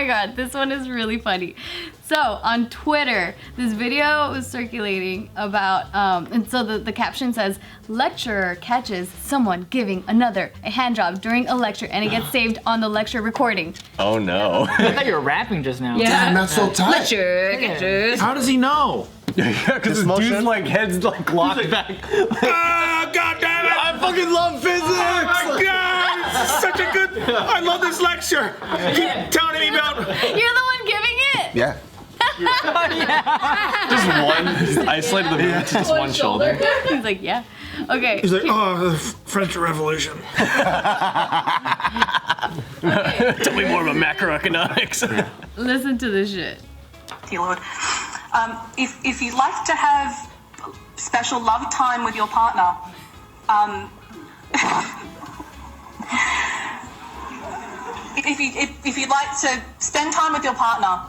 my god, this one is really funny. So on Twitter, this video was circulating about, and so the caption says, lecturer catches someone giving another a hand job during a lecture and it gets saved on the lecture recording. Oh no. I thought you were rapping just now. Yeah. Damn, that's so tight. Lecturer catches. How does he know? Yeah, because his dude's like head's like locked back. Ah, God damn it! I fucking love physics! Oh my God! This is such a good. I love this lecture. Keep telling me about. You're the one giving it? Yeah. Just one, just isolated the movement to just one shoulder. He's like, yeah. Okay. He's like, oh, the French Revolution. Tell me more about macroeconomics. Listen to this shit. Dear Lord, if you'd like to have special love time with your partner, if you'd like to spend time with your partner,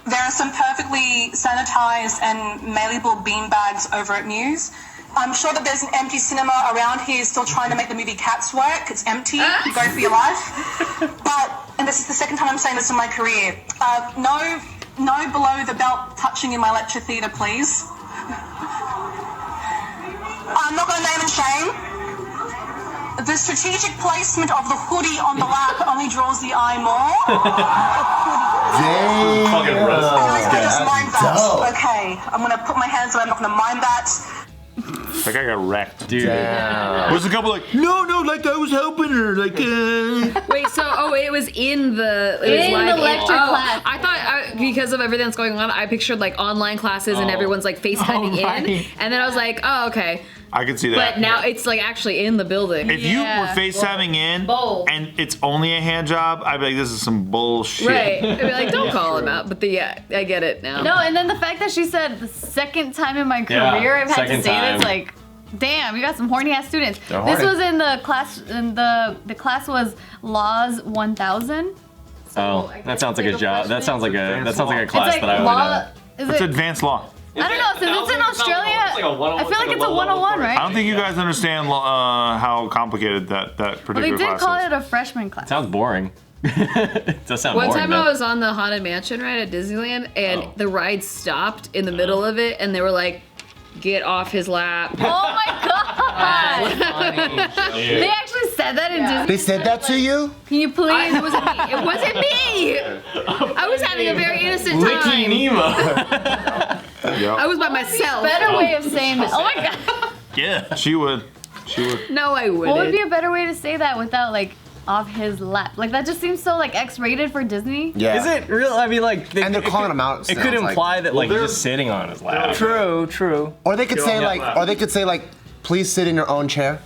there are some perfectly sanitized and malleable bean bags over at Muse. I'm sure that there's an empty cinema around here still trying to make the movie Cats work. It's empty. Go for your life. But, and this is the second time I'm saying this in my career, no below the belt touching in my lecture theatre, please. I'm not going to name and shame. The strategic placement of the hoodie on the lap only draws the eye more. Damn. Fucking roast I just mind that. Okay, I'm going to put my hands away. I'm not going to mind that. That guy got wrecked. Dude. There's a couple like, no, like I was helping her, like. Wait, so it was in the lecture class. I thought because of everything that's going on, I pictured like online classes and everyone's like FaceTiming in, and then I was like, oh okay. I can see that. But now it's like actually in the building. If you were FaceTiming in and it's only a hand job, I'd be like, this is some bullshit. Right. I'd be like, don't call him out. But yeah, I get it now. No, and then the fact that she said the second time in my career I've had to say this, like, damn, you got some horny ass students. This was in the class, and the class was Laws 1000. Oh, that sounds like a job. That sounds like a class It's like that I would. It's advanced law. I don't know, since it's in Australia, I feel like it's a 101, right? I don't think you guys understand how complicated that particular Well, they did class call is. it a freshman class. Sounds boring. It does sound One boring. time I was on the Haunted Mansion ride at Disneyland, and the ride stopped in the middle of it, and they were like, get off his lap. Oh my god! They actually said that in Disney. They said that to you? Can you please? It wasn't me. It wasn't me. I was having a very innocent time. Nikki Limo. I was by myself. Better way of saying that. Oh my god. Yeah. She would. No, I wouldn't. What would be a better way to say that without like off his lap? Like that just seems so like X-rated for Disney. Yeah. Is it real? I mean, like, And they're calling him out. It could sounds imply that like he's just sitting on his lap. True. Or they could say like, please sit in your own chair.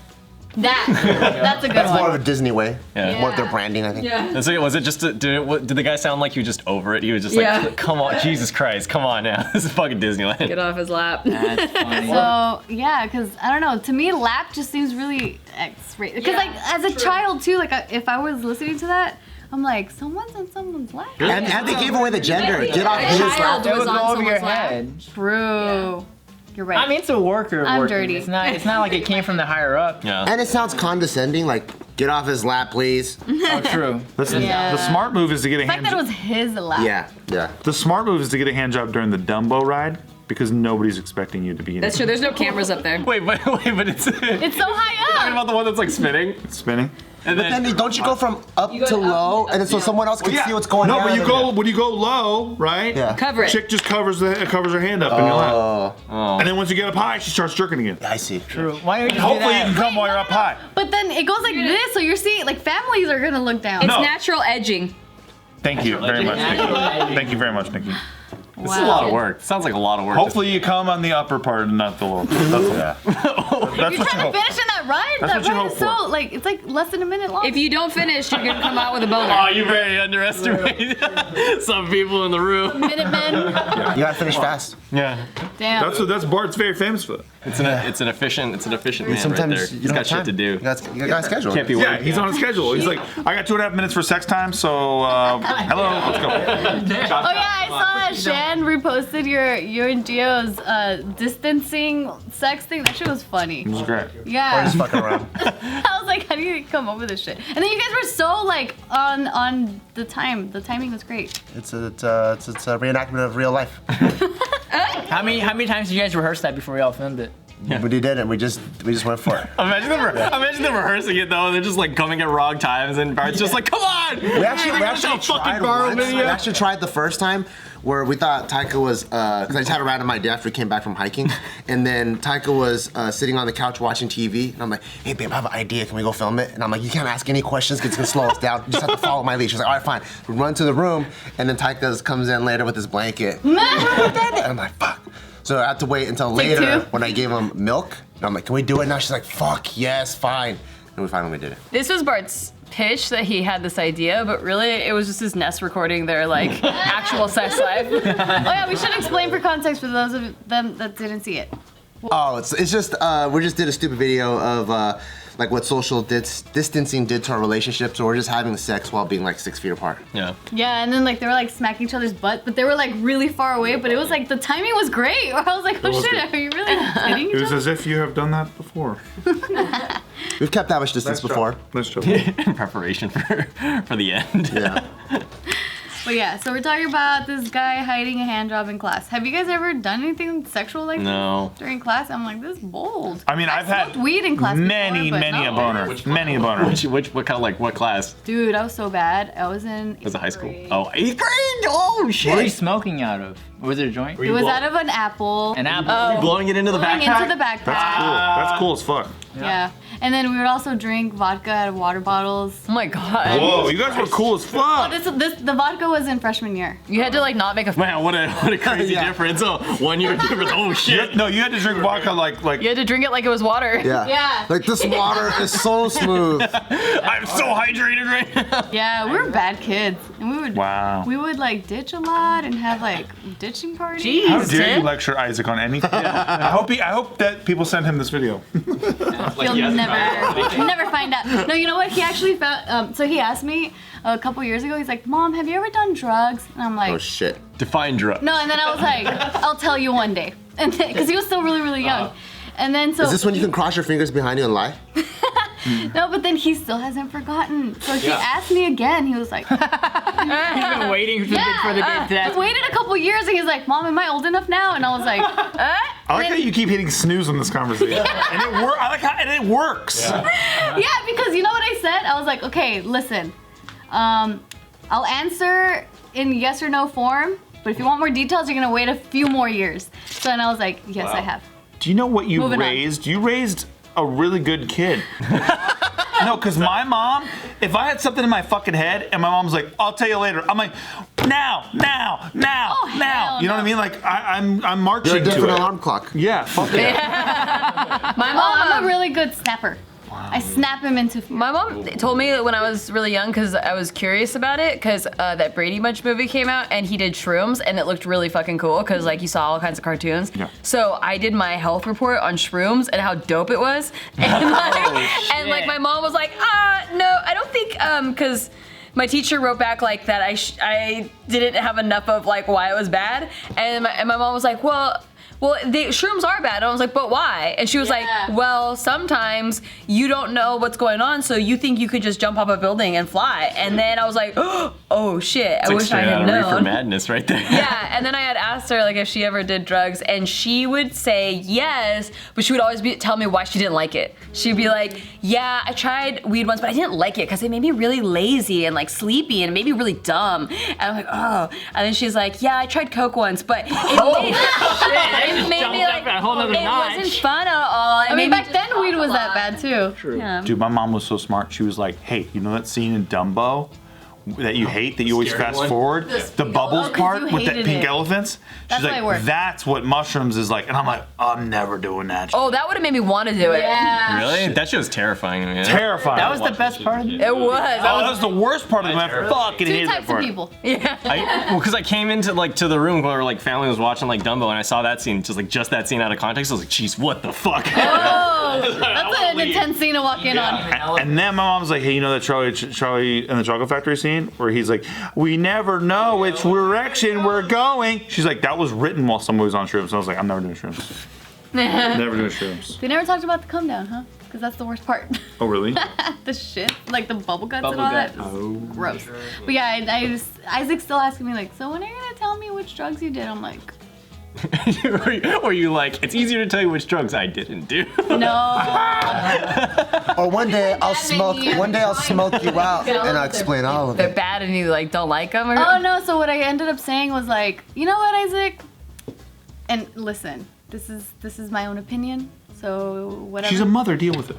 That's a good That's one. more of a Disney way. Yeah. More of their branding, I think. And so was it just? Did the guy sound like he was just over it? He was just like, come on, Jesus Christ, come on now. This is fucking Disneyland. Get off his lap. That's funny. So yeah, because I don't know. To me, lap just seems really X-rated. Because like as a child too, like if I was listening to that, I'm like, someone's on someone's lap. And they gave away the gender. Get off his child lap. It would on go over your someone's lap. head. True. You're right. I mean, it's a worker. I'm working. dirty. It's not like it came from the higher up. Yeah. And it sounds condescending, like, get off his lap, please. Oh, true. Listen, Yeah. the smart move is to get a the fact hand. that it was his lap. Yeah. The smart move is to get a hand job during the Dumbo ride because nobody's expecting you to be in That's it. true. There's no cameras up there. Wait, but it's It's so high talking up. about the one that's like spinning. Spinning. And But then don't you go from up to low, and then so someone else can see what's going No, on? but when you go low, right? Yeah. Cover it. Chick just covers her hand up in your lap. Oh, And then once you get up high, she starts jerking again. I see. True. Why don't you do Hopefully you that? can come while you're up high. But then it goes like this, so you're seeing like families are gonna look down. It's No. natural edging. Thank you very much, Nikki. Thank you very much, Nikki. This is a lot of work. Sounds like a lot of work. Hopefully you come on the upper part and not the lower part. That's You're what you trying hope to finish in that ride? That's That what you ride hope is so like it's like less than a minute long. If you don't finish, you're gonna come out with a boner. Oh, you very underestimate some people in the room. Minutemen. You gotta finish fast. Yeah. Damn. That's Bart's very famous for. It's an efficient man Sometimes right there. you He's don't got have time. shit to do. You got a schedule. Can't be Yeah, working. he's on a schedule. He's like, I got 2.5 minutes for sex time, so hello, let's go. Oh yeah, I saw that Shan reposted your and Gio's distancing sex thing. That shit was funny. It was great. Yeah. Just fucking around. I was like, how do you they come up with this shit? And then you guys were so like on the time. The timing was great. It's a reenactment of real life. How many times did you guys rehearse that before we all filmed it? Yeah. We didn't. We just went for it. Imagine them rehearsing it though, and they're just like coming at wrong times, and Bart's just like, "Come on!" We actually tried once. We actually tried the first time where we thought Taika was, because I just had a random idea after we came back from hiking, and then Taika was sitting on the couch watching TV, and I'm like, "Hey babe, I have an idea. Can we go film it?" And I'm like, "You can't ask any questions because it's gonna slow us down. You just have to follow my lead." She's like, "All right, fine." We run to the room, and then Taika comes in later with his blanket. And I'm like, "Fuck." So I had to wait until later when I gave him milk. And I'm like, "Can we do it now?" She's like, "Fuck, yes, fine." And we finally did it. This was Bart's pitch that he had this idea, but really it was just his Nest recording their like actual sex life. Oh yeah, we should explain for context for those of them that didn't see it. Oh, it's just we just did a stupid video of like what social distancing did to our relationship. So we're just having sex while being like 6 feet apart. Yeah. Yeah, and then like they were like smacking each other's butt, but they were like really far away. But it was like the timing was great. I was like, oh shit, are you really hitting each It was other? as if you have done that before. We've kept that much distance before. Nice job. In preparation for the end. Yeah. But yeah, so we're talking about this guy hiding a hand job in class. Have you guys ever done anything sexual like No. this during class? I'm like, this is bold. I mean, I've had smoked weed in class many before, but a no. boner. Many a boner. What kind of like what class? Dude, I was so bad. I was in. Was it high eighth school? grade. Oh, 8th grade! Oh What were you shit! smoking out of? Was it a joint? It was out of an apple. An apple. Blowing it into the Going backpack. into the backpack. That's cool as fuck. Yeah. And then we would also drink vodka out of water bottles. Oh my god. Whoa, you guys were cool as fuck. The vodka was in freshman year. You had to like not make a Man, what a crazy Yeah. difference. Oh, 1 year difference. Oh shit. No, you had to drink vodka like. You had to drink it like it was water. Yeah. Yeah. Like this water is so smooth. I'm so hydrated right now. Yeah, we were bad kids. And we would Wow. we would like ditch a lot and have like ditching parties. Jeez. How dare you Tim? lecture Isaac on anything? I hope that people send him this video. You'll never find out. No, you know what? He actually found. So he asked me a couple years ago. He's like, "Mom, have you ever done drugs?" And I'm like, Oh shit. Define drug. "No." And then I was like, "I'll tell you one day," and because he was still really young. And then so Is this when you can cross your fingers behind you and lie? no, but then he still hasn't forgotten. So he asked me again. He was like, He's been waiting for the day to just waited a couple years, and he's like, "Mom, am I old enough now?" And I was like, I like how you keep hitting snooze on this conversation, and it works. I like how and it works. "Yeah," because you know what I said? I was like, "Okay, listen, I'll answer in yes or no form, but if you want more details, you're gonna wait a few more years." So then I was like, "Yes, I have." Do you know what you Moving on. raised? You raised a really good kid. No, because my mom, if I had something in my fucking head and my mom's like, "I'll tell you later," I'm like, now. Oh, You know what I hell mean? Like I'm marching You're a to different it. alarm clock. Yeah, fuck yeah. My Oh, mom. I'm a really good snapper. I snap him into fear. My mom told me that when I was really young, because I was curious about it, because that Brady Bunch movie came out and he did shrooms and it looked really fucking cool because like you saw all kinds of cartoons. Yeah. So I did my health report on shrooms and how dope it was. And like my mom was like, no, I don't think, because my teacher wrote back like that I didn't have enough of like why it was bad. And my mom was like, well, the shrooms are bad. And I was like, but why? And she was like, well, sometimes you don't know what's going on, so you think you could just jump off a building and fly. And then I was like, oh shit, I wish I had Reefer known. Madness right there. Yeah, and then I had asked her like if she ever did drugs, and she would say yes, but she would always tell me why she didn't like it. She'd be like, yeah, I tried weed once, but I didn't like it because it made me really lazy and like sleepy and it made me really dumb. And I'm like, oh. And then she's like, yeah, I tried coke once, but it made me like, it wasn't fun at all. I mean, back then weed was that bad too. True. Yeah. Dude, my mom was so smart. She was like, hey, you know that scene in Dumbo that you hate, that you always Scary fast one? forward? The bubbles Oh, 'cause part you with the hated pink it. elephants? That's She's why it like, worked. that's what mushrooms is like. And I'm like, I'm never doing that. Oh, that would have made me want to do it. Yeah. Really? That show's terrifying. Man. Terrifying. That was the best part. It was. Oh, that was the worst part of the I fucking Two hated that types of part. people. Because I came into to the room where like family was watching like Dumbo, and I saw that scene, just that scene out of context. I was like, "Jeez, what the fuck?" Oh, that's an intense scene to walk in on. And then my mom's like, hey, you know that Charlie in the Chocolate Factory scene where he's like, we never know which direction we're going. She's like, that was written while somebody was on shrooms. So I was like, I'm never doing shrooms. Never doing shrooms. They never talked about the come down, huh? because that's the worst part. Oh, really? The shit, like the bubble guts Bubble and all guts. that. Is gross. But yeah, Isaac's still asking me like, so when are you gonna tell me which drugs you did? I'm like, Or you like, it's easier to tell you which drugs I didn't do. no. Or one day I'll That smoke. made me One day I'll smoke you out, and I'll explain all of They're it. bad and you like don't like them. Or Oh no, so what I ended up saying was like, you know what, Isaac? And listen, this is my own opinion, so whatever. She's a mother. Deal with it.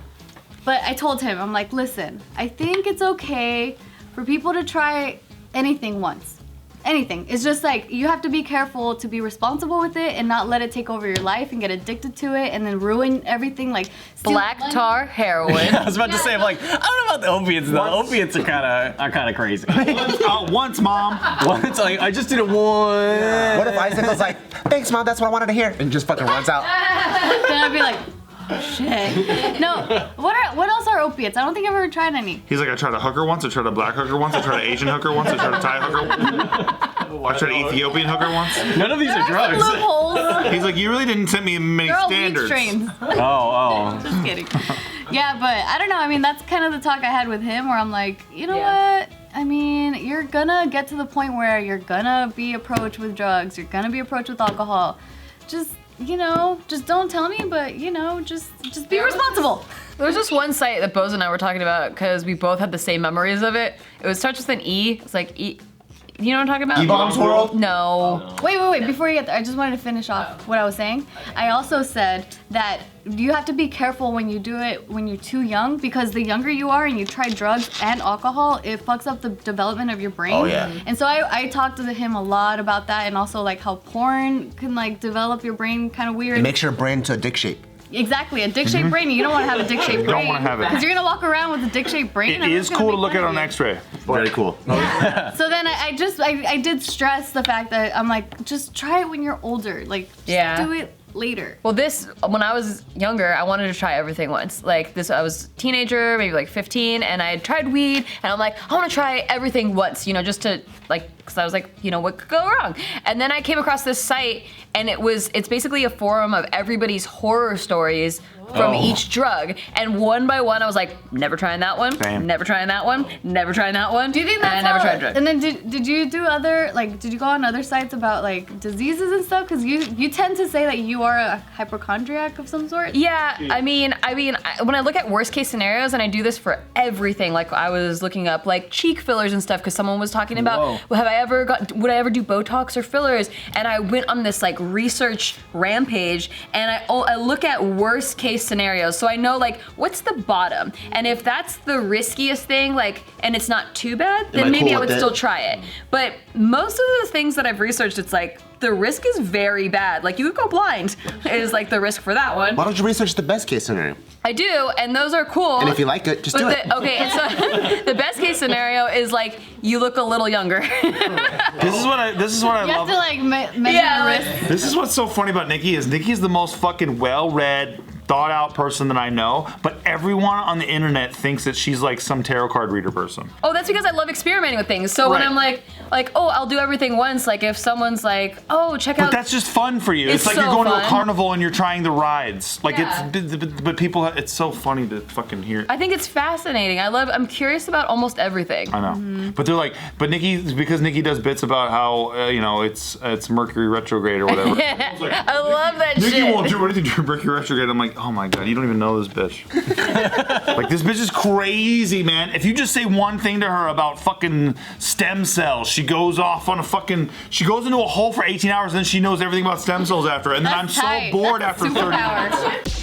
But I told him, I'm like, listen, I think it's okay for people to try anything once. Anything. It's just like, you have to be careful to be responsible with it and not let it take over your life and get addicted to it and then ruin everything, like steal black money. tar, heroin. I was about to say, I'm like, I don't know about the opiates. The opiates are kind of crazy. Once, Mom. Once, like, I just did it once. What if Isaac was like, "Thanks, Mom, that's what I wanted to hear," and just fucking runs out? Then I'd be like, shit. No, what else are opiates? I don't think I've ever tried any. He's like, I tried a hooker once, I tried a black hooker once, I tried an Asian hooker once, I tried a Thai hooker once, I tried an Ethiopian hooker once. None of these are drugs. Loopholes. He's like, you really didn't send me many They're all weed standards. strains. Oh. Just kidding. Yeah, but I don't know. I mean, that's kind of the talk I had with him where I'm like, you know Yeah. what? I mean, you're gonna get to the point where you're gonna be approached with drugs. You're gonna be approached with alcohol. Just, just don't tell me, but, just be responsible. There was just one site that Boz and I were talking about because we both had the same memories of it. It starts with an E. It's like E. You know what I'm talking about? E-Bombs World? No. Wait. Before you get there, I just wanted to finish off what I was saying. I also said that you have to be careful when you do it when you're too young, because the younger you are and you try drugs and alcohol, it fucks up the development of your brain. Oh, yeah. And so I talked to him a lot about that, and also like how porn can like develop your brain kind of weird. It makes your brain to a dick shape. Exactly, a dick-shaped brain. You don't want to have a dick-shaped brain. Don't wanna have it. Because you're gonna walk around with a dick-shaped brain. It is cool to look at on X-ray. Very cool. So then I did stress the fact that I'm like, just try it when you're older. Like, just do it later. Well, when I was younger, I wanted to try everything once. Like this, I was a teenager, maybe like 15, and I had tried weed, and I'm like, I want to try everything once, just to because I was like, what could go wrong? And then I came across this site, and it's basically a forum of everybody's horror stories from each drug, and one by one I was like, never trying that one, Same. never trying that one, never trying that one. Do you think and that's I never how, tried drugs. And then did you do other, did you go on other sites about diseases and stuff? Because you tend to say that you are a hypochondriac of some sort. Yeah, I mean, when I look at worst case scenarios, and I do this for everything, like I was looking up cheek fillers and stuff because someone was talking about, would I ever do Botox or fillers? And I went on this research rampage, and I look at worst case scenarios, so I know what's the bottom, and if that's the riskiest thing, and it's not too bad, then maybe I would still try it. But most of the things that I've researched, it's the risk is very bad. You could go blind is the risk for that one. Why don't you research the best case scenario? I do, and those are cool. And if you like it, just do it. Okay, and so the best case scenario is you look a little younger. This is what I You love. have to measure risk. This is what's so funny about Nikki is Nikki's the most fucking well-read, thought-out person that I know, but everyone on the internet thinks that she's some tarot card reader person. Oh, that's because I love experimenting with things. So when Right. I'm I'll do everything once. If someone's oh, check out. But that's just fun for you. It's It's you're so going to a fun. carnival and you're trying the rides. Yeah. But people, it's so funny to fucking hear. I think it's fascinating. I'm curious about almost everything. I know, but they're but Nikki, because Nikki does bits about how it's Mercury retrograde or whatever. I love that Nikki shit. won't do anything during Mercury retrograde. I'm like, oh my god, you don't even know this bitch. This bitch is crazy, man. If you just say one thing to her about fucking stem cells, she goes off on she goes into a hole for 18 hours, and then she knows everything about stem cells after. And then That's I'm tight. so bored That's a after 30 superpower. minutes.